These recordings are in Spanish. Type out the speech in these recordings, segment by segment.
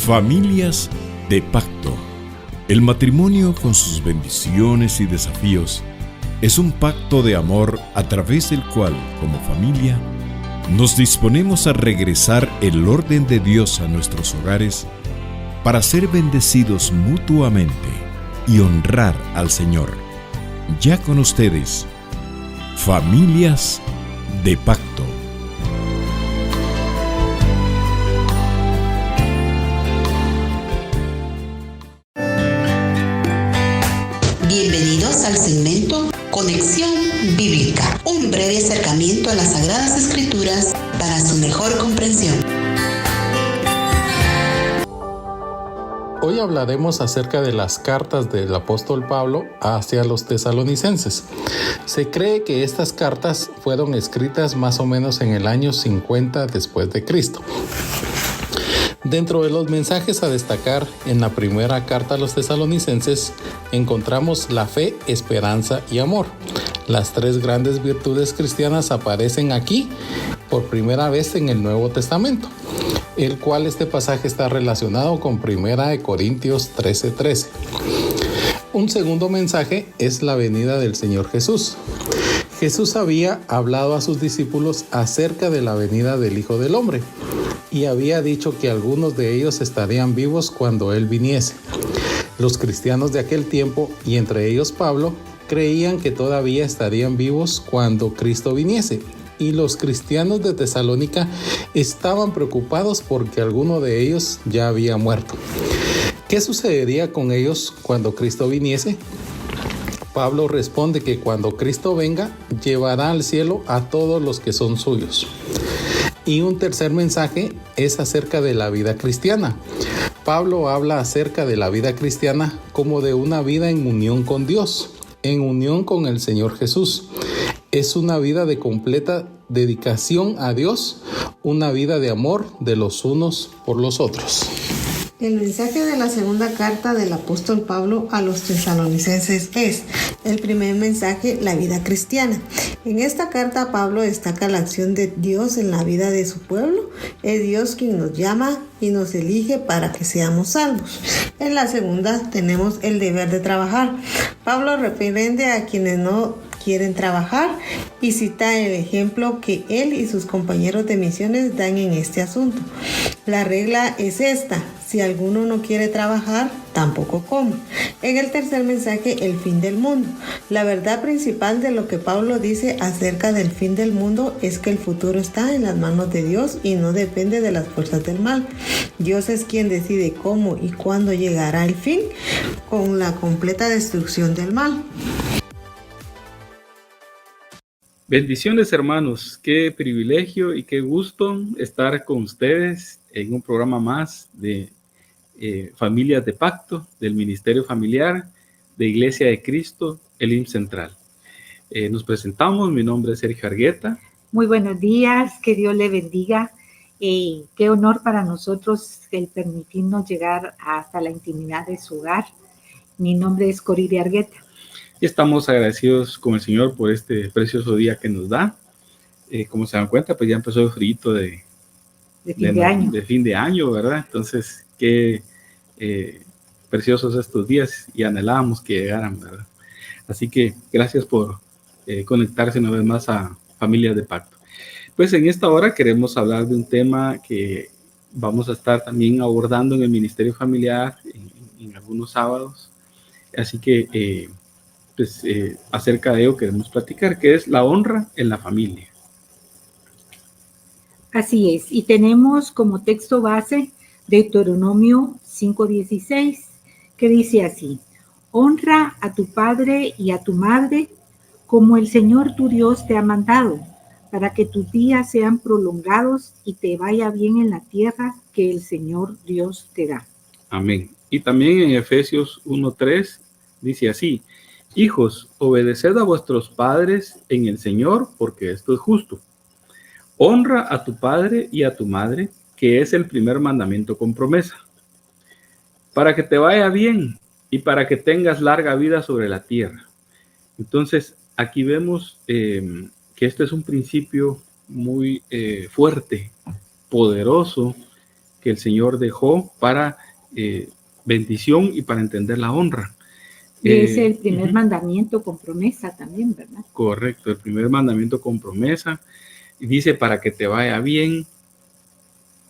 Familias de pacto. El matrimonio, con sus bendiciones y desafíos, es un pacto de amor a través del cual, como familia, nos disponemos a regresar el orden de Dios a nuestros hogares para ser bendecidos mutuamente y honrar al Señor. Ya con ustedes, Familias de Pacto. Bienvenidos al segmento Conexión Bíblica, un breve acercamiento a las Sagradas Escrituras para su mejor comprensión. Hoy hablaremos acerca de las cartas del apóstol Pablo hacia los tesalonicenses. Se cree que estas cartas fueron escritas más o menos en el año 50 después de Cristo. Dentro de los mensajes a destacar en la primera carta a los tesalonicenses encontramos la fe, esperanza y amor. Las tres grandes virtudes cristianas aparecen aquí por primera vez en el Nuevo Testamento, el cual este pasaje está relacionado con 1 Corintios 13:13. Un segundo mensaje es la venida del Señor Jesús. Jesús había hablado a sus discípulos acerca de la venida del Hijo del Hombre y había dicho que algunos de ellos estarían vivos cuando Él viniese. Los cristianos de aquel tiempo, y entre ellos Pablo, creían que todavía estarían vivos cuando Cristo viniese. Y los cristianos de Tesalónica estaban preocupados porque alguno de ellos ya había muerto. ¿Qué sucedería con ellos cuando Cristo viniese? Pablo responde que cuando Cristo venga, llevará al cielo a todos los que son suyos. Y un tercer mensaje es acerca de la vida cristiana. Pablo habla acerca de la vida cristiana como de una vida en unión con Dios, en unión con el Señor Jesús. Es una vida de completa dedicación a Dios, una vida de amor de los unos por los otros. El mensaje de la segunda carta del apóstol Pablo a los tesalonicenses es el primer mensaje, la vida cristiana. En esta carta Pablo destaca la acción de Dios en la vida de su pueblo. Es Dios quien nos llama y nos elige para que seamos salvos. En la segunda tenemos el deber de trabajar. Pablo reprende a quienes no quieren trabajar y cita el ejemplo que él y sus compañeros de misiones dan en este asunto. La regla es esta: si alguno no quiere trabajar, tampoco coma. En el tercer mensaje, el fin del mundo. La verdad principal de lo que Pablo dice acerca del fin del mundo es que el futuro está en las manos de Dios y no depende de las fuerzas del mal. Dios es quien decide cómo y cuándo llegará el fin, con la completa destrucción del mal. Bendiciones, hermanos, qué privilegio y qué gusto estar con ustedes en un programa más de Familias de Pacto, del Ministerio Familiar de Iglesia de Cristo, Elim Central. Nos presentamos, mi nombre es Sergio Argueta. Muy buenos días, que Dios le bendiga. Qué honor para nosotros el permitirnos llegar hasta la intimidad de su hogar. Mi nombre es Corilia Argueta. Y estamos agradecidos con el Señor por este precioso día que nos da. Como se dan cuenta, pues ya empezó el frío de fin de año, ¿verdad? Entonces, qué preciosos estos días y anhelábamos que llegaran, ¿verdad? Así que gracias por conectarse una vez más a Familias de Pacto. Pues en esta hora queremos hablar de un tema que vamos a estar también abordando en el Ministerio Familiar en algunos sábados. Así que acerca de ello queremos platicar, que es la honra en la familia. Así es, y tenemos como texto base Deuteronomio 5:16, que dice así: honra a tu padre y a tu madre como el Señor tu Dios te ha mandado, para que tus días sean prolongados y te vaya bien en la tierra que el Señor Dios te da. Amén. Y también en Efesios 1:3 dice así: hijos, obedeced a vuestros padres en el Señor, porque esto es justo. Honra a tu padre y a tu madre, que es el primer mandamiento con promesa, para que te vaya bien y para que tengas larga vida sobre la tierra. Entonces, aquí vemos que este es un principio muy fuerte, poderoso, que el Señor dejó para bendición y para entender la honra. Y es el primer mandamiento con promesa también, ¿verdad? Correcto, el primer mandamiento con promesa. Y dice, para que te vaya bien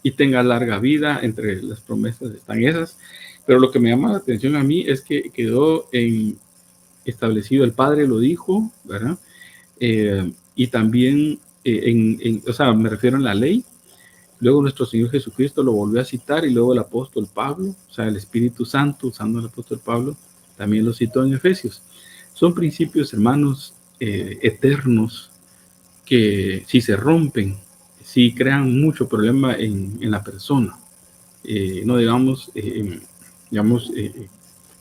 y tengas larga vida. Entre las promesas están esas. Pero lo que me llama la atención a mí es que quedó establecido, el Padre lo dijo, ¿verdad? Y también, o sea, me refiero en la ley. Luego nuestro Señor Jesucristo lo volvió a citar y luego el apóstol Pablo, o sea, el Espíritu Santo, usando el apóstol Pablo, también lo citó en Efesios. Son principios, hermanos, eternos, que si se rompen, si crean mucho problema en la persona, no digamos, en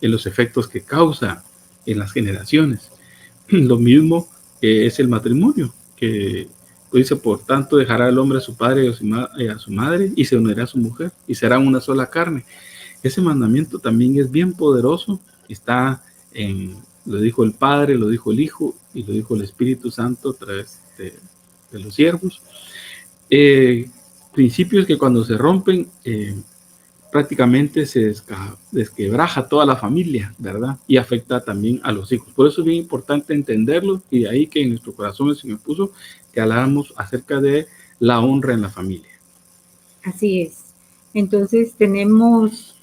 los efectos que causa en las generaciones. Lo mismo es el matrimonio, que dice, por tanto dejará el hombre a su padre y a su madre y se unirá a su mujer y serán una sola carne. Ese mandamiento también es bien poderoso, está lo dijo el Padre, lo dijo el Hijo y lo dijo el Espíritu Santo a través de los siervos. Principios que cuando se rompen prácticamente se desquebraja toda la familia, ¿verdad? Y afecta también a los hijos. Por eso es bien importante entenderlo, y de ahí que en nuestro corazón el Señor puso que habláramos acerca de la honra en la familia. Así es. Entonces tenemos,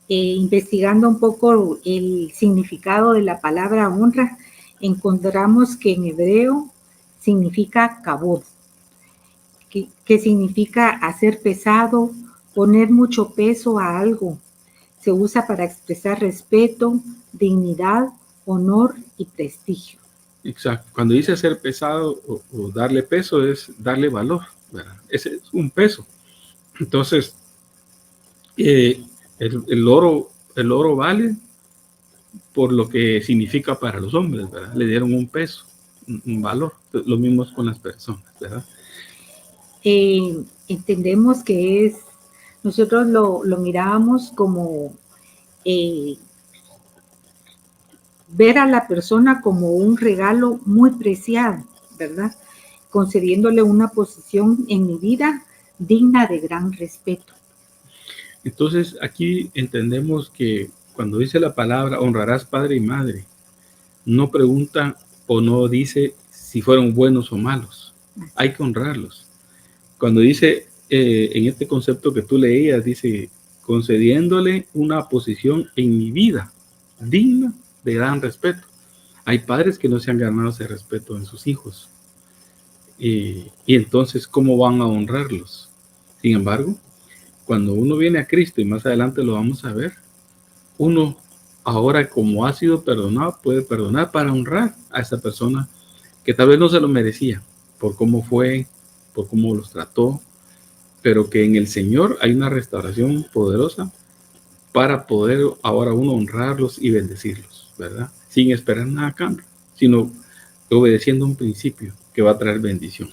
investigando un poco el significado de la palabra honra, encontramos que en hebreo significa kabod, que significa hacer pesado, poner mucho peso a algo. Se usa para expresar respeto, dignidad, honor y prestigio. Exacto. Cuando dice hacer pesado o darle peso, es darle valor, ¿verdad? Ese es un peso. Entonces, el oro vale por lo que significa para los hombres, ¿verdad? Le dieron un peso, un valor. Lo mismo es con las personas, ¿verdad? Entendemos que nosotros lo mirábamos como ver a la persona como un regalo muy preciado, ¿verdad? Concediéndole una posición en mi vida digna de gran respeto. Entonces, aquí entendemos que cuando dice la palabra honrarás padre y madre, no pregunta o no dice si fueron buenos o malos. Hay que honrarlos. Cuando dice, en este concepto que tú leías, dice, concediéndole una posición en mi vida digna de gran respeto. Hay padres que no se han ganado ese respeto en sus hijos. Y entonces, ¿cómo van a honrarlos? Sin embargo, cuando uno viene a Cristo, y más adelante lo vamos a ver, uno ahora, como ha sido perdonado, puede perdonar para honrar a esa persona que tal vez no se lo merecía por cómo fue, por cómo los trató, pero que en el Señor hay una restauración poderosa para poder ahora uno honrarlos y bendecirlos, ¿verdad? Sin esperar nada a cambio, sino obedeciendo un principio que va a traer bendición.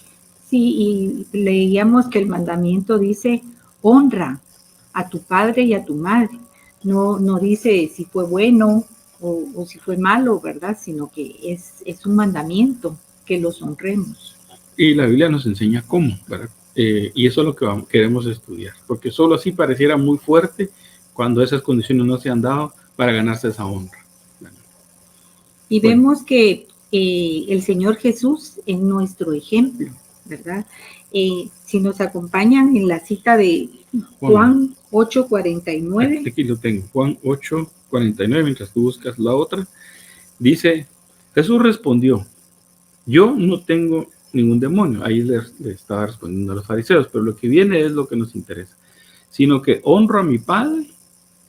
Sí, y leíamos que el mandamiento dice, honra a tu padre y a tu madre. No dice si fue bueno o si fue malo, ¿verdad? Sino que es un mandamiento que los honremos. Y la Biblia nos enseña cómo, ¿verdad? Y eso es lo que queremos estudiar, porque solo así pareciera muy fuerte cuando esas condiciones no se han dado para ganarse esa honra. Y vemos que el Señor Jesús es nuestro ejemplo, ¿verdad? Si nos acompañan en la cita de Juan 8:49. Aquí lo tengo, Juan 8:49, mientras tú buscas la otra. Dice, Jesús respondió, yo no tengo ningún demonio. Ahí le estaba respondiendo a los fariseos, pero lo que viene es lo que nos interesa, sino que honro a mi Padre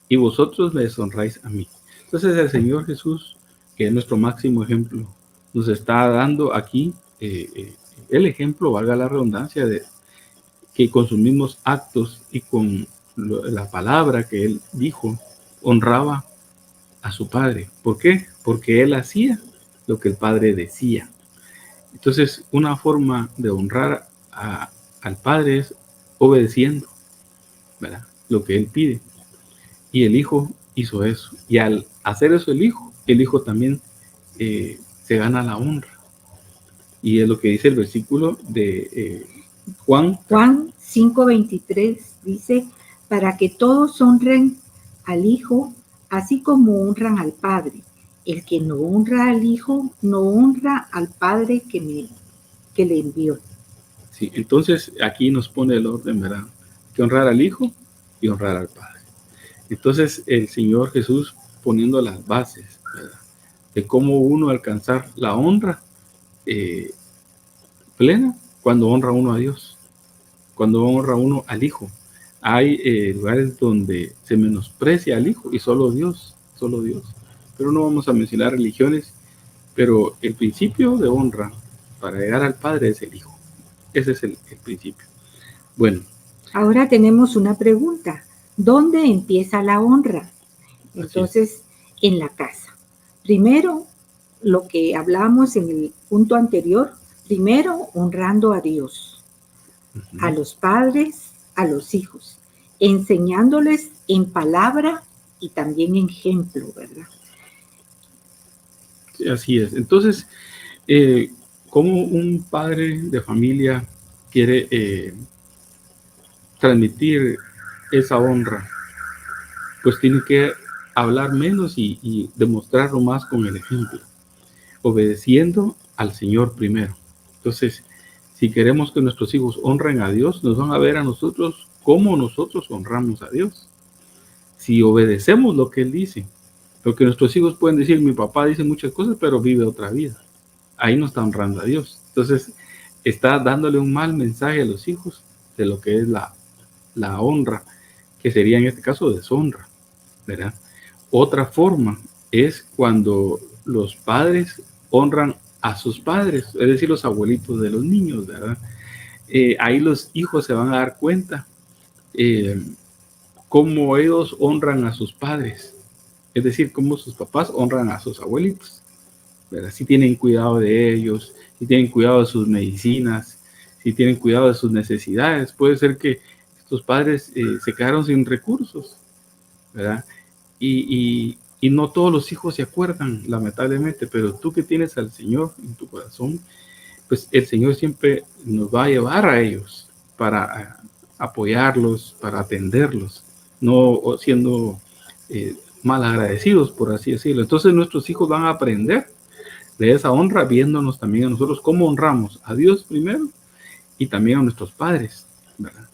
y vosotros me deshonráis a mí. Entonces el Señor Jesús, que es nuestro máximo ejemplo, nos está dando aquí el ejemplo, valga la redundancia, de que con sus mismos actos y con la palabra que él dijo, honraba a su Padre. ¿Por qué? Porque él hacía lo que el Padre decía. Entonces, una forma de honrar al Padre es obedeciendo, ¿verdad? Lo que él pide. Y el Hijo hizo eso. Y al hacer eso el Hijo también se gana la honra. Y es lo que dice el versículo de Juan 5:23 dice, para que todos honren al Hijo, así como honran al Padre. El que no honra al Hijo, no honra al Padre que le envió. Sí, entonces aquí nos pone el orden, ¿verdad? Que honrar al Hijo y honrar al Padre. Entonces el Señor Jesús poniendo las bases, ¿verdad?, de cómo uno alcanzar la honra plena cuando honra uno a Dios, cuando honra uno al Hijo. Hay lugares donde se menosprecia al Hijo y solo Dios. Pero no vamos a mencionar religiones, pero el principio de honra para llegar al Padre es el Hijo. Ese es el principio. Bueno. Ahora tenemos una pregunta. ¿Dónde empieza la honra? Entonces, en la casa. Primero, lo que hablamos en el punto anterior, primero honrando a Dios, a los padres, a los hijos, enseñándoles en palabra y también en ejemplo, ¿verdad? Sí, así es. Entonces, ¿cómo un padre de familia quiere transmitir esa honra? Pues tiene que hablar menos y demostrarlo más con el ejemplo, obedeciendo al Señor primero. Entonces, si queremos que nuestros hijos honren a Dios, nos van a ver a nosotros cómo nosotros honramos a Dios. Si obedecemos lo que Él dice, porque nuestros hijos pueden decir, mi papá dice muchas cosas, pero vive otra vida. Ahí no está honrando a Dios. Entonces, está dándole un mal mensaje a los hijos de lo que es la honra, que sería en este caso deshonra, ¿verdad? Otra forma es cuando los padres honran a sus padres, es decir, los abuelitos de los niños, ¿verdad? Ahí los hijos se van a dar cuenta cómo ellos honran a sus padres, es decir, cómo sus papás honran a sus abuelitos, ¿verdad? Si tienen cuidado de ellos, si tienen cuidado de sus medicinas, si tienen cuidado de sus necesidades. Puede ser que estos padres se quedaron sin recursos, ¿verdad? Y no todos los hijos se acuerdan, lamentablemente, pero tú que tienes al Señor en tu corazón, pues el Señor siempre nos va a llevar a ellos para apoyarlos, para atenderlos, no siendo mal agradecidos, por así decirlo. Entonces nuestros hijos van a aprender de esa honra, viéndonos también a nosotros cómo honramos a Dios primero y también a nuestros padres, ¿verdad?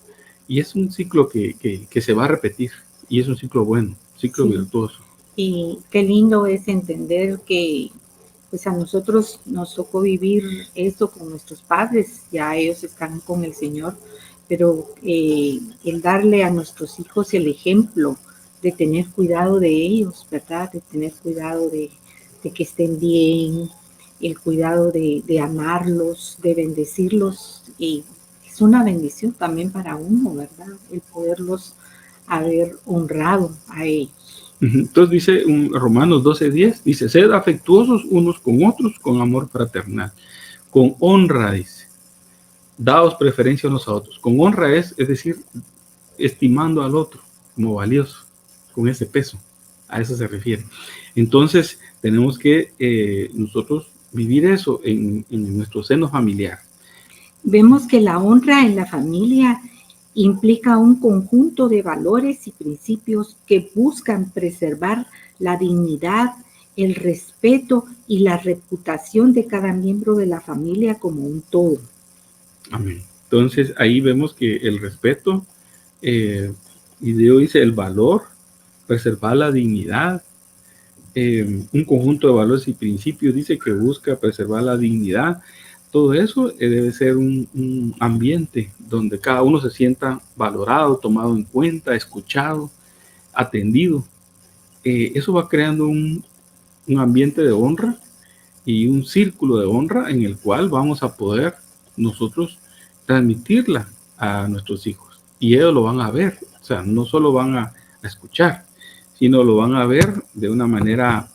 Y es un ciclo que se va a repetir, y es un ciclo bueno, ciclo virtuoso. Y qué lindo es entender que pues a nosotros nos tocó vivir esto con nuestros padres, ya ellos están con el Señor, pero el darle a nuestros hijos el ejemplo de tener cuidado de ellos, ¿verdad? De tener cuidado de que estén bien, el cuidado de amarlos, de bendecirlos, y es una bendición también para uno, ¿verdad? El poderlos haber honrado a ellos. Entonces dice Romanos 12:10, dice, sed afectuosos unos con otros con amor fraternal, con honra, dice, daos preferencia unos a otros. Con honra es decir, estimando al otro como valioso, con ese peso, a eso se refiere. Entonces tenemos que nosotros vivir eso en nuestro seno familiar. Vemos que la honra en la familia implica un conjunto de valores y principios que buscan preservar la dignidad, el respeto y la reputación de cada miembro de la familia como un todo. Amén. Entonces ahí vemos que el respeto, y Dios dice el valor, preservar la dignidad, un conjunto de valores y principios dice que busca preservar la dignidad. Todo eso debe ser un ambiente donde cada uno se sienta valorado, tomado en cuenta, escuchado, atendido. Eso va creando un ambiente de honra y un círculo de honra en el cual vamos a poder nosotros transmitirla a nuestros hijos. Y ellos lo van a ver, o sea, no solo van a escuchar, sino lo van a ver de una manera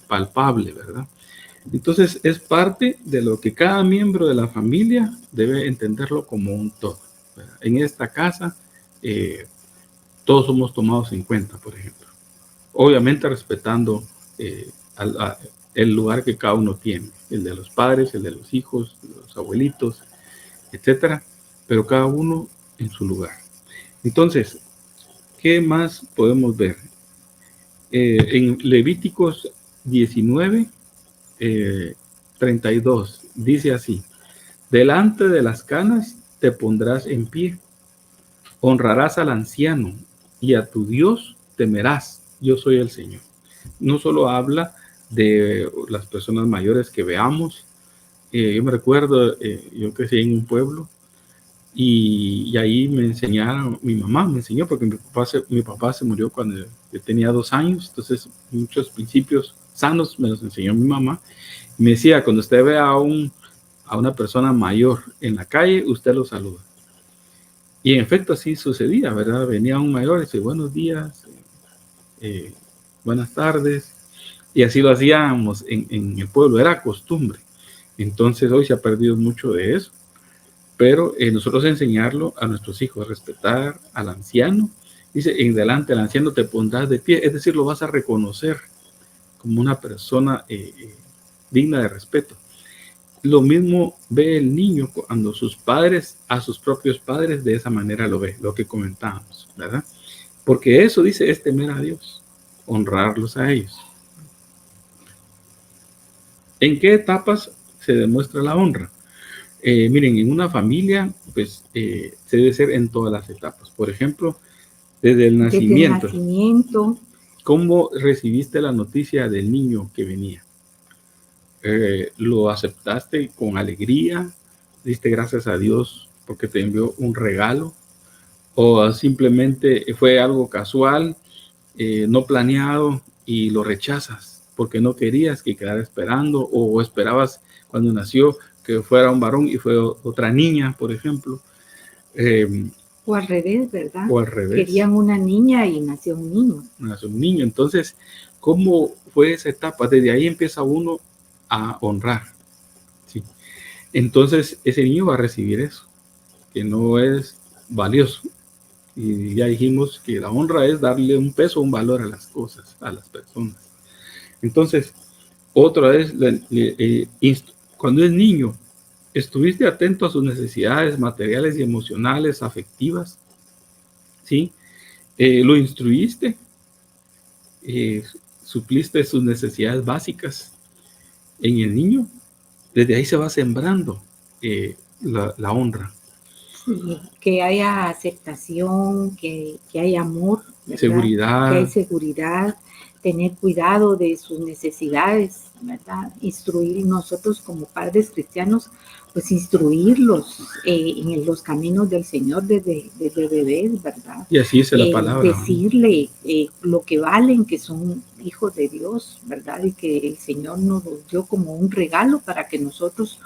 palpable, ¿verdad? Entonces es parte de lo que cada miembro de la familia debe entenderlo como un todo, ¿verdad? En esta casa todos somos tomados en cuenta, por ejemplo. Obviamente respetando el lugar que cada uno tiene, el de los padres, el de los hijos, los abuelitos, etcétera, pero cada uno en su lugar. Entonces, ¿qué más podemos ver? En Levíticos 19, 32, dice así: delante de las canas te pondrás en pie, honrarás al anciano y a tu Dios temerás, yo soy el Señor. No solo habla de las personas mayores que veamos. Yo me recuerdo, yo crecí en un pueblo y ahí me enseñaron, mi mamá me enseñó, porque mi papá se murió cuando yo tenía 2 años, entonces muchos principios sanos me los enseñó mi mamá. Me decía, cuando usted ve a una persona mayor en la calle, usted lo saluda. Y en efecto así sucedía, ¿verdad? Venía un mayor y decía, buenos días, buenas tardes, y así lo hacíamos en el pueblo, era costumbre. Entonces hoy se ha perdido mucho de eso, pero nosotros enseñarlo a nuestros hijos, respetar al anciano. Dice, en delante del anciano te pondrás de pie, es decir, lo vas a reconocer como una persona digna de respeto. Lo mismo ve el niño cuando sus padres, a sus propios padres, de esa manera lo ve, lo que comentábamos, ¿verdad? Porque eso dice, es temer a Dios, honrarlos a ellos. ¿En qué etapas se demuestra la honra? Miren, en una familia, pues, se debe ser en todas las etapas. Por ejemplo, desde el nacimiento. Desde el nacimiento. ¿Cómo recibiste la noticia del niño que venía? ¿Lo aceptaste con alegría? ¿Diste gracias a Dios porque te envió un regalo? ¿O simplemente fue algo casual, no planeado, y lo rechazas porque no querías que quedara esperando, o esperabas cuando nació que fuera un varón y fue otra niña, por ejemplo? O al revés, ¿verdad? O al revés. Querían una niña y nació un niño. Nació un niño. Entonces, ¿cómo fue esa etapa? Desde ahí empieza uno a honrar. ¿Sí? Entonces, ese niño va a recibir eso, que no es valioso. Y ya dijimos que la honra es darle un peso, un valor a las cosas, a las personas. Entonces, otra vez, cuando es niño, ¿estuviste atento a sus necesidades materiales y emocionales, afectivas? ¿Sí? ¿Lo instruiste? ¿Supliste sus necesidades básicas en el niño? Desde ahí se va sembrando la honra. Sí, que haya aceptación, que haya amor, ¿verdad? Seguridad. Que hay seguridad, tener cuidado de sus necesidades, ¿verdad? Instruir nosotros como padres cristianos, pues instruirlos en los caminos del Señor desde bebés, ¿verdad? Y así es la palabra. Decirle lo que valen, que son hijos de Dios, ¿verdad? Y que el Señor nos los dio como un regalo para que nosotros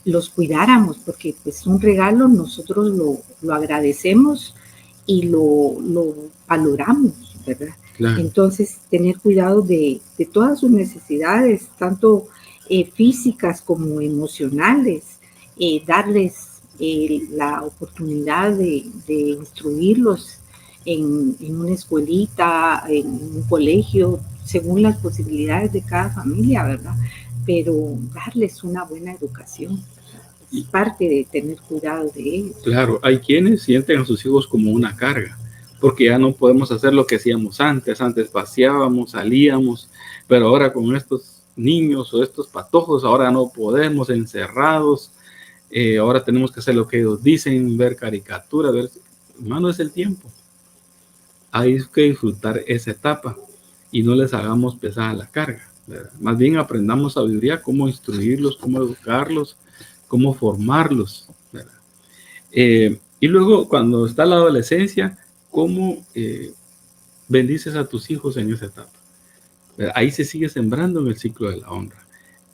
los cuidáramos, porque pues un regalo nosotros lo agradecemos y lo valoramos, ¿verdad? Claro. Entonces, tener cuidado de todas sus necesidades, tanto físicas como emocionales, darles la oportunidad de instruirlos en una escuelita, en un colegio, según las posibilidades de cada familia, ¿verdad? Pero darles una buena educación es parte de tener cuidado de ellos. Claro, hay quienes sienten a sus hijos como una carga, porque ya no podemos hacer lo que hacíamos antes. Antes paseábamos, salíamos, pero ahora con estos niños o estos patojos, ahora no podemos, encerrados. Ahora tenemos que hacer lo que ellos dicen, ver caricaturas, ver... Hermano, es el tiempo. Hay que disfrutar esa etapa y no les hagamos pesada la carga, ¿verdad? Más bien aprendamos sabiduría, cómo instruirlos, cómo educarlos, cómo formarlos, ¿verdad? Y luego, cuando está la adolescencia, cómo bendices a tus hijos en esa etapa, ¿verdad? Ahí se sigue sembrando en el ciclo de la honra.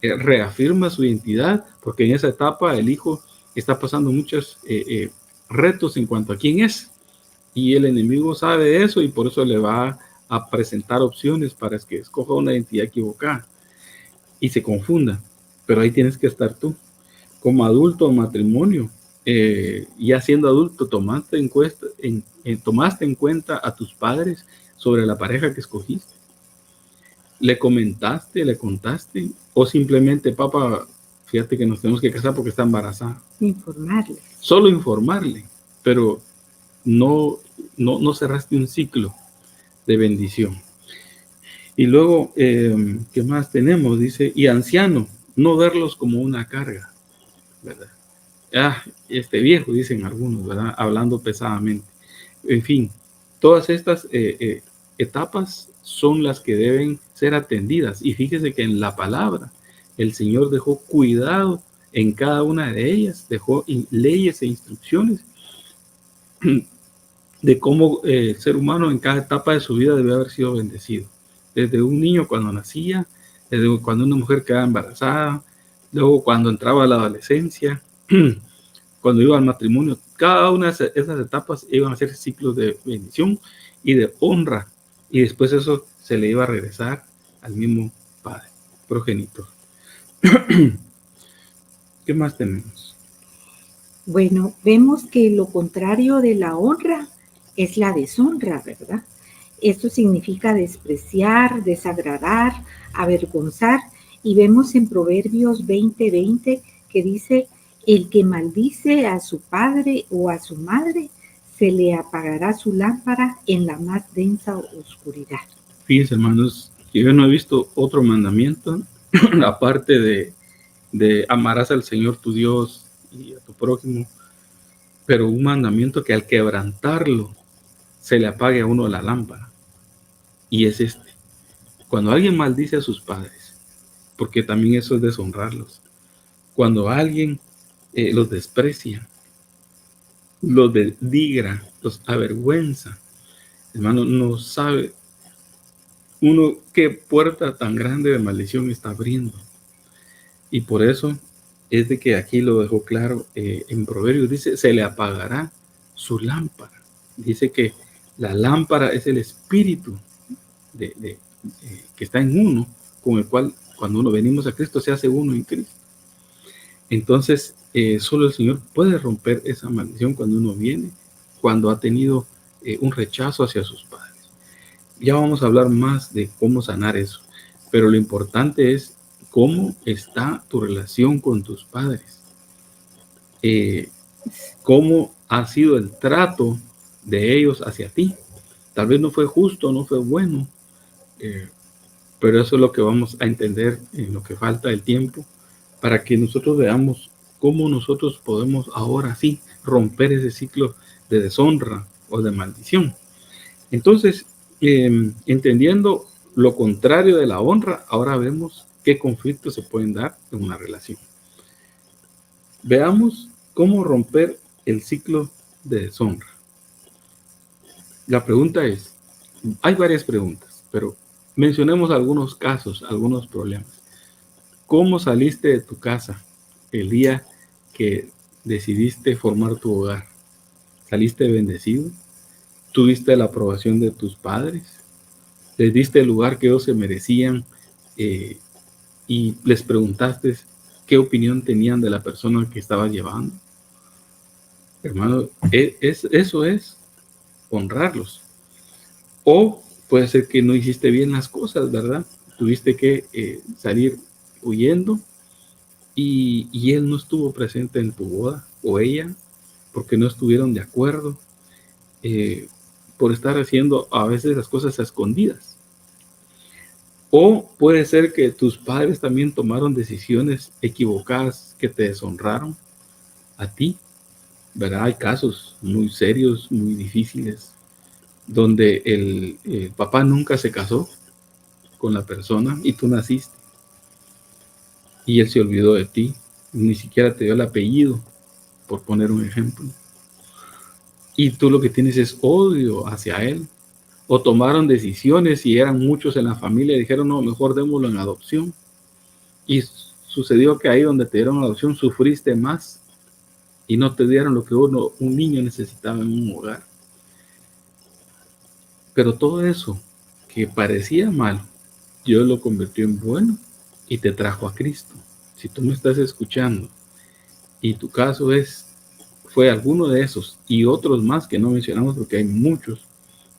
Reafirma su identidad, porque en esa etapa el hijo está pasando muchos retos en cuanto a quién es, y el enemigo sabe eso, y por eso le va a presentar opciones para que escoja una identidad equivocada y se confunda. Pero ahí tienes que estar tú como adulto en matrimonio, ya siendo adulto, tomaste en cuenta a tus padres sobre la pareja que escogiste. ¿Le comentaste, le contaste? ¿O simplemente, papá, fíjate que nos tenemos que casar porque está embarazada? Informarle. Solo informarle, pero no no cerraste un ciclo de bendición. Y luego, ¿qué más tenemos? Dice, y anciano, no verlos como una carga, ¿verdad? Este viejo, dicen algunos, ¿verdad? Hablando pesadamente. En fin, todas estas etapas son las que deben ser atendidas. Y fíjese que en la palabra el Señor dejó cuidado en cada una de ellas, dejó leyes e instrucciones de cómo el ser humano en cada etapa de su vida debe haber sido bendecido. Desde un niño cuando nacía, desde cuando una mujer quedaba embarazada, luego cuando entraba a la adolescencia, cuando iba al matrimonio. Cada una de esas etapas iban a ser ciclos de bendición y de honra, y después eso se le iba a regresar al mismo padre, progenitor. ¿Qué más tenemos? Bueno, vemos que lo contrario de la honra es la deshonra, ¿verdad? Esto significa despreciar, desagradar, avergonzar, y vemos en Proverbios 20:20 que dice: el que maldice a su padre o a su madre, se le apagará su lámpara en la más densa oscuridad. Fíjense, hermanos, que yo no he visto otro mandamiento aparte de amarás al Señor tu Dios y a tu prójimo, pero un mandamiento que al quebrantarlo se le apague a uno la lámpara, y es este: cuando alguien maldice a sus padres, porque también eso es deshonrarlos, cuando alguien los desprecia, los denigra, los avergüenza, hermano, no sabe uno qué puerta tan grande de maldición está abriendo. Y por eso es de que aquí lo dejó claro en Proverbios, dice, se le apagará su lámpara. Dice que la lámpara es el espíritu que está en uno, con el cual cuando uno venimos a Cristo se hace uno en Cristo. Entonces, solo el Señor puede romper esa maldición cuando uno viene, cuando ha tenido un rechazo hacia sus padres. Ya vamos a hablar más de cómo sanar eso, pero lo importante es cómo está tu relación con tus padres, cómo ha sido el trato de ellos hacia ti. Tal vez no fue justo, no fue bueno, pero eso es lo que vamos a entender en lo que falta del tiempo, para que nosotros veamos cómo nosotros podemos ahora sí romper ese ciclo de deshonra o de maldición. Entonces, entendiendo lo contrario de la honra, ahora vemos qué conflictos se pueden dar en una relación. Veamos cómo romper el ciclo de deshonra. La pregunta es, hay varias preguntas, pero mencionemos algunos casos, algunos problemas. ¿Cómo saliste de tu casa el día que decidiste formar tu hogar? ¿Saliste bendecido? ¿Tuviste la aprobación de tus padres? ¿Les diste el lugar que ellos se merecían? Y les preguntaste qué opinión tenían de la persona que estabas llevando. Hermano, eso es honrarlos. O puede ser que no hiciste bien las cosas, ¿verdad? Tuviste que salir huyendo y él no estuvo presente en tu boda, o ella, porque no estuvieron de acuerdo, por estar haciendo a veces las cosas a escondidas. O puede ser que tus padres también tomaron decisiones equivocadas que te deshonraron a ti, ¿verdad? Hay casos muy serios, muy difíciles, donde el papá nunca se casó con la persona y tú naciste. Y él se olvidó de ti, ni siquiera te dio el apellido, por poner un ejemplo. Y tú lo que tienes es odio hacia él. O tomaron decisiones y eran muchos en la familia y dijeron, no, mejor démoslo en adopción. Y sucedió que ahí donde te dieron adopción sufriste más y no te dieron lo que un niño necesitaba en un hogar. Pero todo eso que parecía mal, Dios lo convirtió en bueno y te trajo a Cristo. Si tú me estás escuchando y tu caso fue alguno de esos y otros más que no mencionamos porque hay muchos,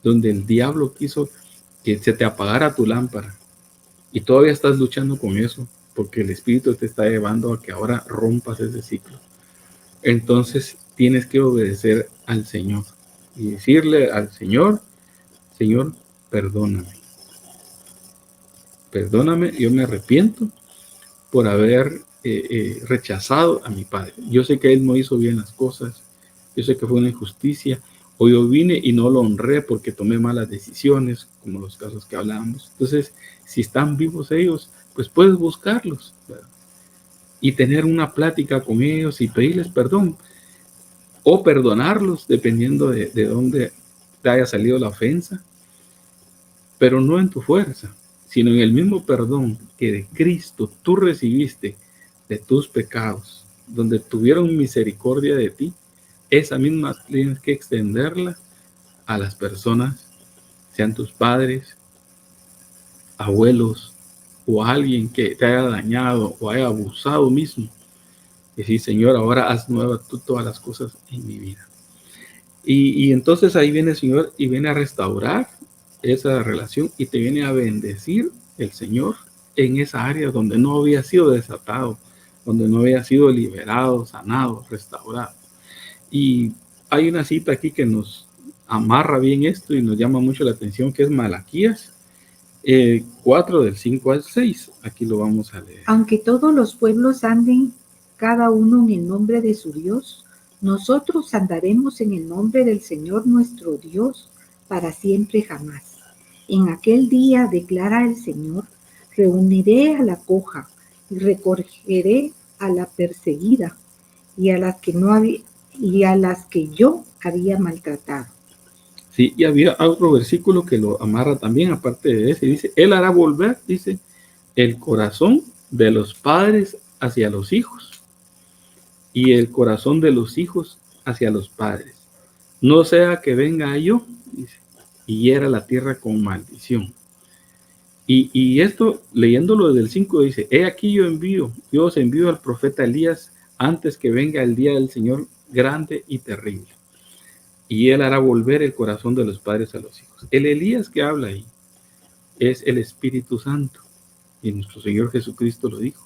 donde el diablo quiso que se te apagara tu lámpara y todavía estás luchando con eso porque el Espíritu te está llevando a que ahora rompas ese ciclo, entonces tienes que obedecer al Señor. y decirle al Señor, Señor, perdóname. Perdóname, yo me arrepiento por haber rechazado a mi padre. Yo sé que él no hizo bien las cosas, yo sé que fue una injusticia, o yo vine y no lo honré porque tomé malas decisiones, como los casos que hablábamos. Entonces, si están vivos ellos, pues puedes buscarlos, ¿verdad? Y tener una plática con ellos y pedirles perdón, o perdonarlos, dependiendo de dónde te haya salido la ofensa, pero no en tu fuerza, sino en el mismo perdón que de Cristo tú recibiste de tus pecados, donde tuvieron misericordia de ti. Esa misma tienes que extenderla a las personas, sean tus padres, abuelos, o alguien que te haya dañado o haya abusado mismo. Decir, Señor, ahora haz nuevas tú todas las cosas en mi vida. Y entonces ahí viene el Señor y viene a restaurar esa relación y te viene a bendecir el Señor en esa área donde no había sido desatado, donde no había sido liberado, sanado, restaurado. Y hay una cita aquí que nos amarra bien esto y nos llama mucho la atención, que es Malaquías 4 del 5 al 6. Aquí lo vamos a leer. Aunque todos los pueblos anden cada uno en el nombre de su Dios, nosotros andaremos en el nombre del Señor nuestro Dios para siempre jamás. En aquel día, declara el Señor, reuniré a la coja y recogeré a la perseguida y a las que yo había maltratado. Sí, y había otro versículo que lo amarra también, aparte de ese, dice, Él hará volver, dice, el corazón de los padres hacia los hijos y el corazón de los hijos hacia los padres. No sea que venga yo, dice, y hiera la tierra con maldición. Y esto, leyéndolo desde el 5, dice, he aquí yo os envío al profeta Elías antes que venga el día del Señor grande y terrible. Y él hará volver el corazón de los padres a los hijos. El Elías que habla ahí es el Espíritu Santo. Y nuestro Señor Jesucristo lo dijo.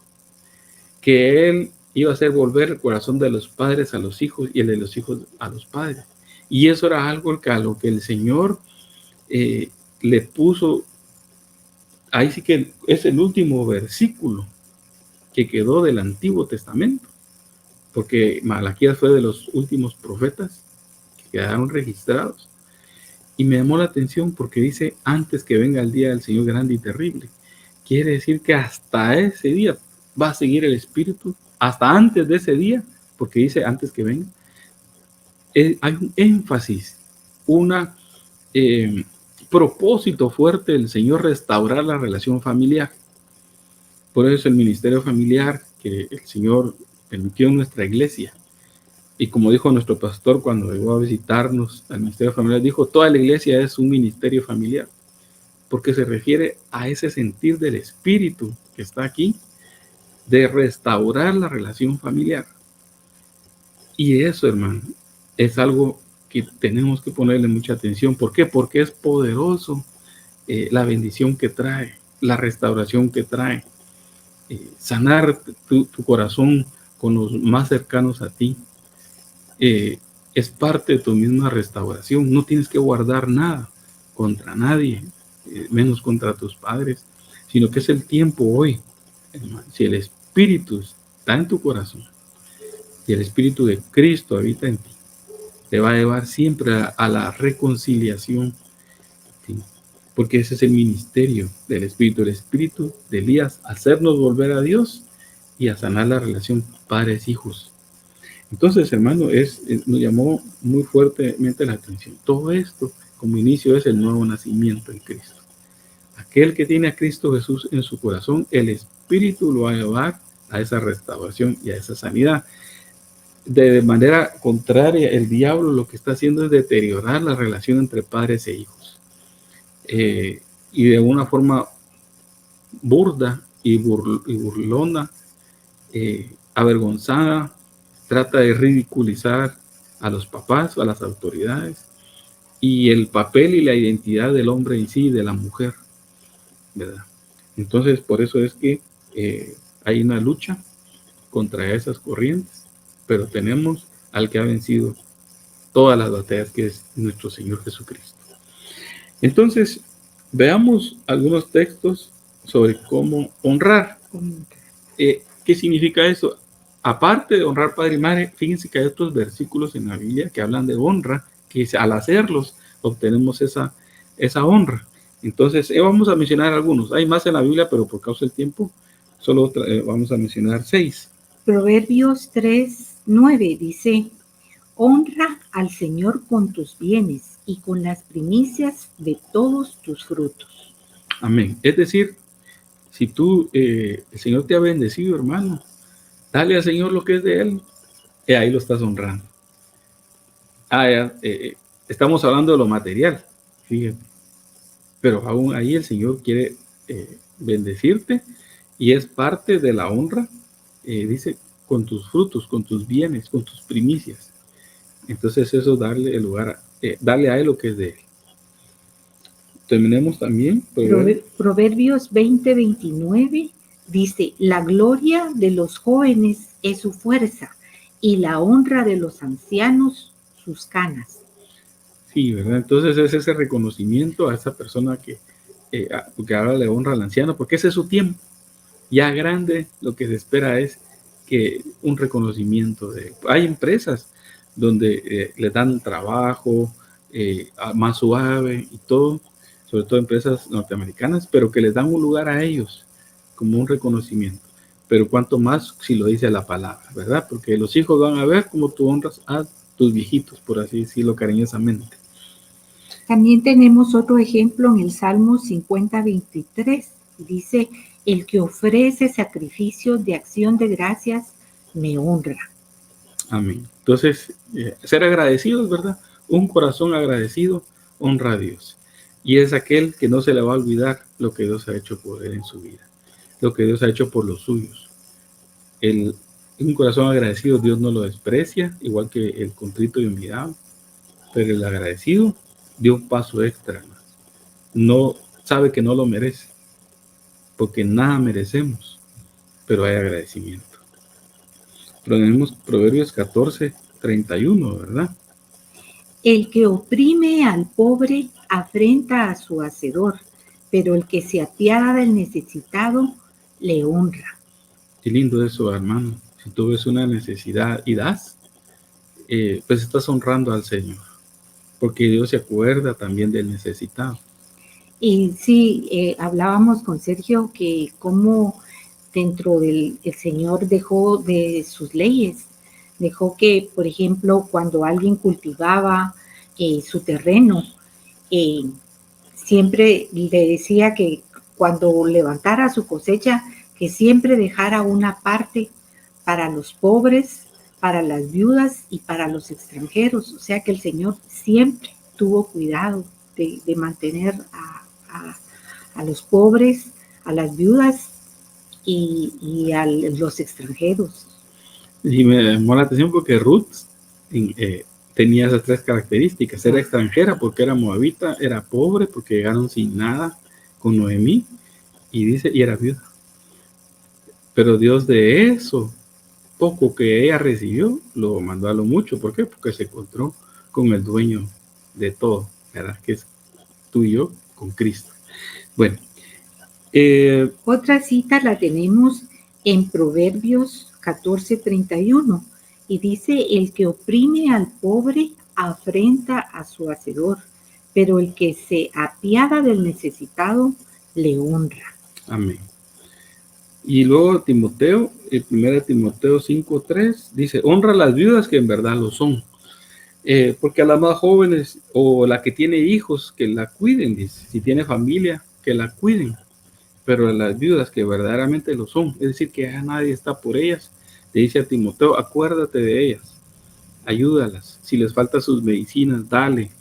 Que él iba a hacer volver el corazón de los padres a los hijos y el de los hijos a los padres. Y eso era algo a lo que el Señor le puso. Ahí sí que es el último versículo que quedó del Antiguo Testamento. Porque Malaquías fue de los últimos profetas quedaron registrados. Y me llamó la atención porque dice, antes que venga el día del Señor grande y terrible. Quiere decir que hasta ese día va a seguir el Espíritu, hasta antes de ese día, porque dice antes que venga. Hay un énfasis, una propósito fuerte del Señor restaurar la relación familiar. Por eso el ministerio familiar que el Señor permitió en nuestra iglesia. Y como dijo nuestro pastor cuando llegó a visitarnos al ministerio familiar, dijo, toda la iglesia es un ministerio familiar, porque se refiere a ese sentir del Espíritu que está aquí, de restaurar la relación familiar. Y eso, hermano, es algo que tenemos que ponerle mucha atención. ¿Por qué? Porque es poderoso la bendición que trae, la restauración que trae, sanar tu corazón con los más cercanos a ti. Es parte de tu misma restauración. No tienes que guardar nada contra nadie, menos contra tus padres, sino que es el tiempo hoy, hermano. Si el Espíritu está en tu corazón y el Espíritu de Cristo habita en ti, te va a llevar siempre a la reconciliación, ¿sí? Porque ese es el ministerio del Espíritu, el Espíritu de Elías, hacernos volver a Dios y a sanar la relación padres-hijos. Entonces, hermano, nos llamó muy fuertemente la atención. Todo esto, como inicio, es el nuevo nacimiento en Cristo. Aquel que tiene a Cristo Jesús en su corazón, el Espíritu lo va a llevar a esa restauración y a esa sanidad. De manera contraria, el diablo lo que está haciendo es deteriorar la relación entre padres e hijos. Y de una forma burda y burlona, avergonzada, trata de ridiculizar a los papás, a las autoridades, y el papel y la identidad del hombre en sí, de la mujer, ¿verdad? Entonces, por eso es que hay una lucha contra esas corrientes, pero tenemos al que ha vencido todas las batallas, que es nuestro Señor Jesucristo. Entonces, veamos algunos textos sobre cómo honrar. ¿Qué significa eso? Aparte de honrar padre y madre, fíjense que hay otros versículos en la Biblia que hablan de honra, que al hacerlos obtenemos esa honra. Entonces, vamos a mencionar algunos. Hay más en la Biblia, pero por causa del tiempo, solo vamos a mencionar 6. Proverbios 3:9 dice: honra al Señor con tus bienes y con las primicias de todos tus frutos. Amén. Es decir, si el Señor te ha bendecido, hermano, dale al Señor lo que es de Él, y ahí lo estás honrando. Estamos hablando de lo material, fíjate. Pero aún ahí el Señor quiere bendecirte, y es parte de la honra, dice, con tus frutos, con tus bienes, con tus primicias. Entonces eso, darle el lugar, darle a Él lo que es de Él. Terminemos también. Proverbios 20:29 dice: la gloria de los jóvenes es su fuerza, y la honra de los ancianos sus canas. Sí, ¿verdad? Entonces es ese reconocimiento a esa persona que ahora le honra al anciano, porque ese es su tiempo. Ya grande, lo que se espera es que un reconocimiento hay empresas donde le dan trabajo más suave y todo, sobre todo empresas norteamericanas, pero que les dan un lugar a ellos como un reconocimiento. Pero cuanto más si lo dice la palabra, ¿verdad? Porque los hijos van a ver cómo tú honras a tus viejitos, por así decirlo cariñosamente. También tenemos otro ejemplo en el Salmo 50:23. Dice: el que ofrece sacrificios de acción de gracias me honra. Amén. Entonces, ser agradecidos, ¿verdad? Un corazón agradecido honra a Dios. Y es aquel que no se le va a olvidar lo que Dios ha hecho por él en su vida, lo que Dios ha hecho por los suyos. Un corazón agradecido Dios no lo desprecia, igual que el contrito y humillado, pero el agradecido dio un paso extra. No sabe que no lo merece, porque nada merecemos, pero hay agradecimiento. Tenemos Proverbios 14:31, ¿verdad? El que oprime al pobre afrenta a su hacedor, pero el que se apiada del necesitado le honra. Qué lindo eso, hermano. Si tú ves una necesidad y das, pues estás honrando al Señor, porque Dios se acuerda también del necesitado. Y sí, hablábamos con Sergio que cómo dentro del Señor dejó de sus leyes, dejó que, por ejemplo, cuando alguien cultivaba su terreno, siempre le decía que cuando levantara su cosecha, que siempre dejara una parte para los pobres, para las viudas y para los extranjeros. O sea que el Señor siempre tuvo cuidado de mantener a los pobres, a las viudas y a los extranjeros. Y me llamó la atención porque Ruth tenía esas 3 características. Era extranjera porque era moabita, era pobre porque llegaron sin nada con Noemí, y era viuda. Pero Dios de eso poco que ella recibió lo mandó a lo mucho. ¿Por qué? Porque se encontró con el dueño de todo, ¿verdad? Que es tú y yo con Cristo. Bueno. Otra cita la tenemos en Proverbios 14:31 y dice: el que oprime al pobre afrenta a su hacedor, pero el que se apiada del necesitado le honra. Amén. Y luego Timoteo, 1 Timoteo 5:3 dice: honra a las viudas que en verdad lo son, porque a las más jóvenes o la que tiene hijos que la cuiden, dice. Si tiene familia, que la cuiden, pero a las viudas que verdaderamente lo son, es decir, que nadie está por ellas, le dice a Timoteo: acuérdate de ellas, ayúdalas, si les faltan sus medicinas, dale,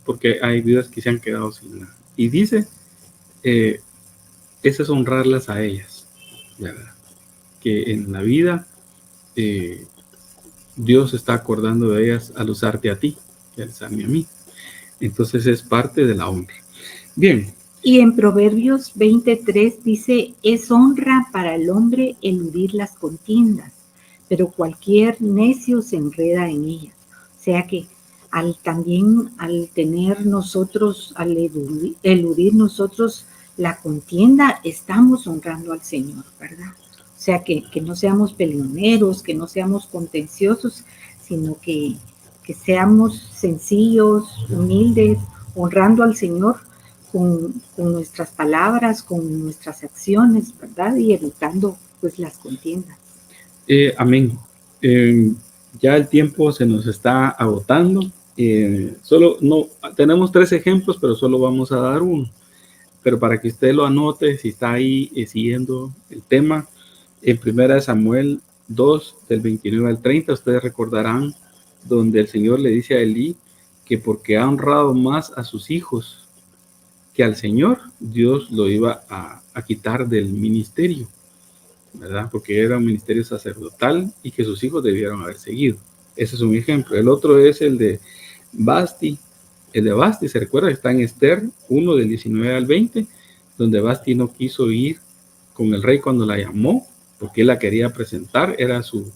porque hay viudas que se han quedado sin nada. Y dice, eso es honrarlas a ellas, ¿verdad? Que en la vida Dios está acordando de ellas al usarte a ti y al usarme a mí. Entonces es parte de la honra. Bien. Y en Proverbios 23 dice: es honra para el hombre eludir las contiendas, pero cualquier necio se enreda en ellas. O sea que también al tener nosotros, al eludir nosotros la contienda, estamos honrando al Señor, ¿verdad? O sea, que no seamos peleoneros, que no seamos contenciosos, sino que seamos sencillos, humildes, honrando al Señor con nuestras palabras, con nuestras acciones, ¿verdad? Y evitando pues las contiendas. Amén. Ya el tiempo se nos está agotando. Tenemos 3 ejemplos, pero solo vamos a dar uno. Pero para que usted lo anote, si está ahí siguiendo el tema, en 1 Samuel 2, del 29 al 30, ustedes recordarán donde el Señor le dice a Elí que porque ha honrado más a sus hijos que al Señor, Dios lo iba a quitar del ministerio, ¿verdad? Porque era un ministerio sacerdotal y que sus hijos debieron haber seguido. Ese es un ejemplo. El otro es el de Basti. El de Basti, ¿se recuerda? Está en Esther 1, del 19 al 20, donde Basti no quiso ir con el rey cuando la llamó, porque él la quería presentar, era su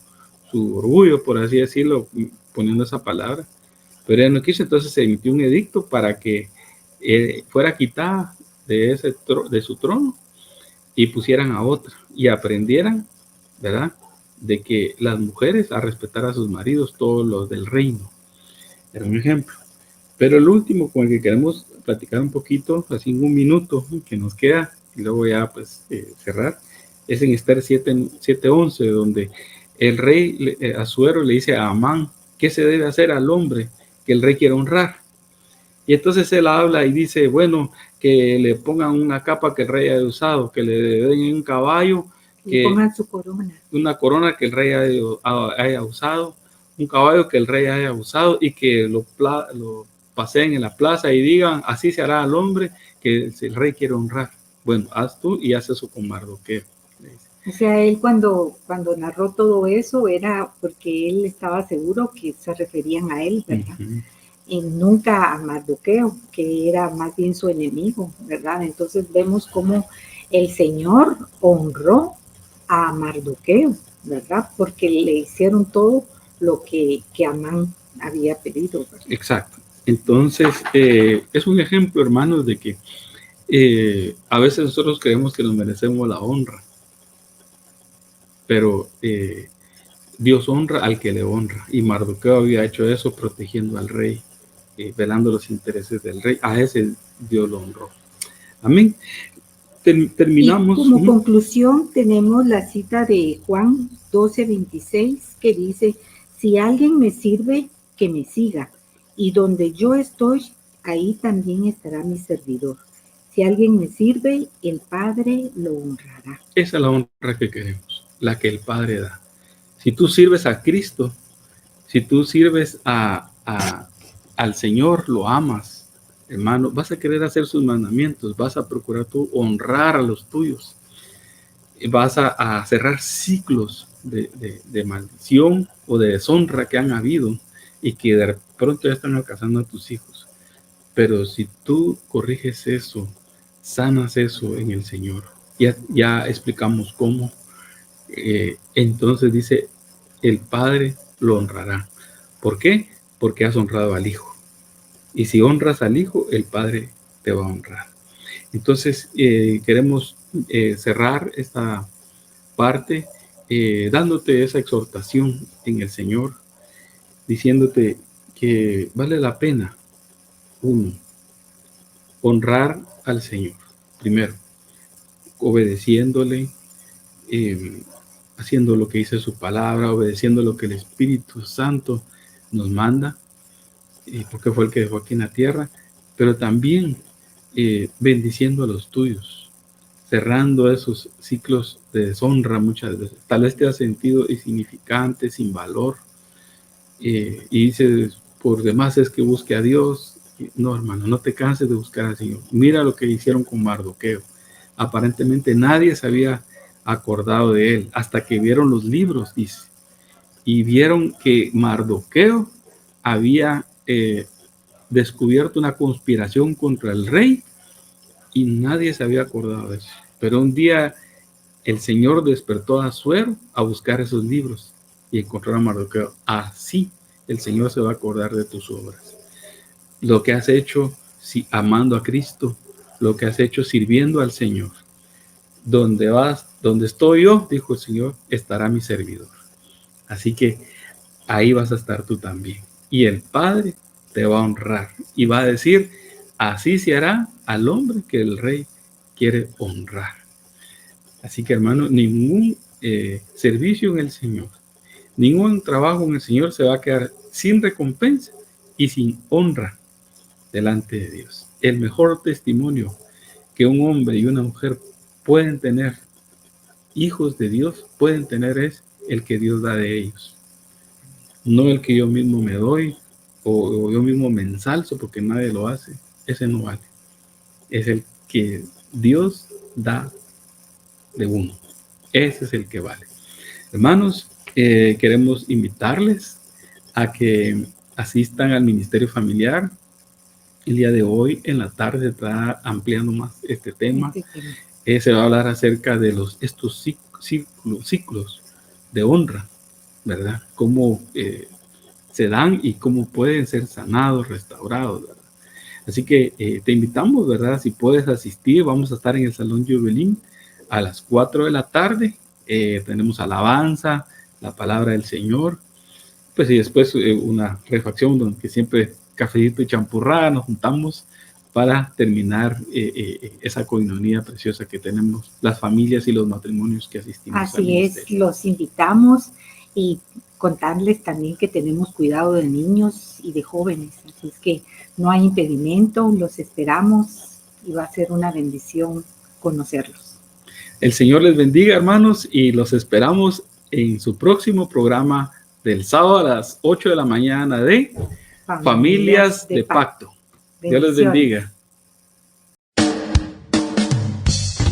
orgullo, por así decirlo, poniendo esa palabra, pero ella no quiso. Entonces se emitió un edicto para que fuera quitada de su trono y pusieran a otra, y aprendieran, ¿verdad?, de que las mujeres a respetar a sus maridos, todos los del reino. Era un ejemplo. Pero el último con el que queremos platicar un poquito, así en un minuto que nos queda, y luego ya pues cerrar, es en Esther 7:11, donde el rey Asuero le dice a Amán, ¿qué se debe hacer al hombre que el rey quiere honrar? Y entonces él habla y dice, bueno, que le pongan una capa que el rey haya usado, que le den un caballo, que pongan su corona. Una corona que el rey haya usado, un caballo que el rey haya usado, y que lo paseen en la plaza y digan, así se hará al hombre que el rey quiere honrar. Bueno, haz tú y haz eso con Mardoqueo. O sea, él cuando narró todo eso era porque él estaba seguro que se referían a él, ¿verdad? Uh-huh. Y nunca a Mardoqueo, que era más bien su enemigo, ¿verdad? Entonces vemos cómo el Señor honró a Mardoqueo, ¿verdad? Porque le hicieron todo lo que Amán había pedido, ¿verdad? Exacto. Entonces, es un ejemplo, hermanos, de que a veces nosotros creemos que nos merecemos la honra, pero Dios honra al que le honra, y Mardoqueo había hecho eso protegiendo al rey, velando los intereses del rey. A ese Dios lo honró. Amén. Terminamos. Y como conclusión tenemos la cita de Juan 12:26 que dice, si alguien me sirve, que me siga, y donde yo estoy, ahí también estará mi servidor. Si alguien me sirve, el Padre lo honrará. Esa es la honra que queremos, la que el Padre da. Si tú sirves a Cristo, si tú sirves al Señor, lo amas, hermano, vas a querer hacer sus mandamientos, vas a procurar tú honrar a los tuyos, vas a cerrar ciclos de maldición o de deshonra que han habido y que de pronto ya están alcanzando a tus hijos. Pero si tú corriges eso, sanas eso en el Señor, ya explicamos cómo, entonces dice, el Padre lo honrará. ¿Por qué? Porque has honrado al Hijo. Y si honras al Hijo, el Padre te va a honrar. Entonces, queremos cerrar esta parte dándote esa exhortación en el Señor, diciéndote que vale la pena, honrar al Señor. Primero, obedeciéndole, haciendo lo que dice su palabra, obedeciendo lo que el Espíritu Santo nos manda, porque fue el que dejó aquí en la tierra, pero también bendiciendo a los tuyos, cerrando esos ciclos de deshonra muchas veces. Tal vez te has sentido insignificante, sin valor, y dices, por demás es que busque a Dios. No, hermano, no te canses de buscar al Señor. Mira lo que hicieron con Mardoqueo. Aparentemente nadie se había acordado de él hasta que vieron los libros, dice, y vieron que Mardoqueo había descubierto una conspiración contra el rey y nadie se había acordado de eso. Pero un día el Señor despertó a Asuero a buscar esos libros y encontró a Mardoqueo. Así el Señor se va a acordar de tus obras. lo que has hecho amando a Cristo, lo que has hecho sirviendo al Señor. Donde estoy yo, dijo el Señor, estará mi servidor. Así que ahí vas a estar tú también. Y el Padre te va a honrar y va a decir, así se hará al hombre que el Rey quiere honrar. Así que, hermano, ningún servicio en el Señor, ningún trabajo en el Señor se va a quedar sin recompensa y sin honra delante de Dios. El mejor testimonio que un hombre y una mujer pueden tener, hijos de Dios pueden tener, es el que Dios da de ellos. No el que yo mismo me doy o yo mismo me ensalzo porque nadie lo hace. Ese no vale. Es el que Dios da de uno. Ese es el que vale. Hermanos, queremos invitarles a que asistan al Ministerio Familiar. El día de hoy, en la tarde, se está ampliando más este tema. Se va a hablar acerca de estos ciclos de honra, ¿verdad? Cómo se dan y cómo pueden ser sanados, restaurados, ¿verdad? Así que te invitamos, ¿verdad? Si puedes asistir, vamos a estar en el Salón Jubilee a las 4 de la tarde. Tenemos alabanza, la palabra del Señor, pues y después una refacción donde siempre cafecito y champurrada, nos juntamos para terminar esa coinonía preciosa que tenemos las familias y los matrimonios que asistimos. Así es, los invitamos y contarles también que tenemos cuidado de niños y de jóvenes, así es que no hay impedimento, los esperamos y va a ser una bendición conocerlos. El Señor les bendiga, hermanos, y los esperamos en su próximo programa del sábado a las 8 de la mañana de Familias de Pacto. Dios les bendiga.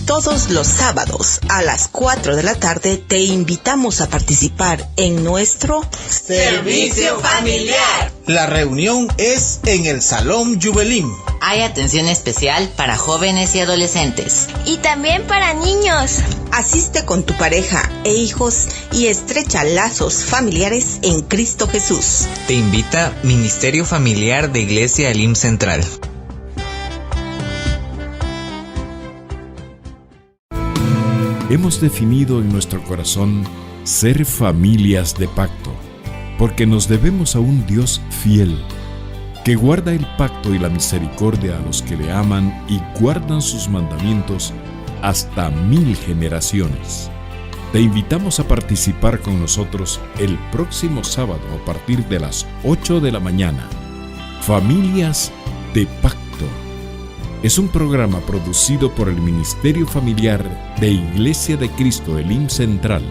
Todos los sábados a las 4 de la tarde te invitamos a participar en nuestro Servicio Familiar. La reunión es en el Salón Jubilee. Hay atención especial para jóvenes y adolescentes. Y también para niños. Asiste con tu pareja e hijos y estrecha lazos familiares en Cristo Jesús. Te invita Ministerio Familiar de Iglesia Elim Central. Hemos definido en nuestro corazón ser familias de pacto, porque nos debemos a un Dios fiel, que guarda el pacto y la misericordia a los que le aman y guardan sus mandamientos hasta 1000 generaciones. Te invitamos a participar con nosotros el próximo sábado a partir de las 8 de la mañana. Familias de Pacto. Es un programa producido por el Ministerio Familiar de Iglesia de Cristo Elim Central.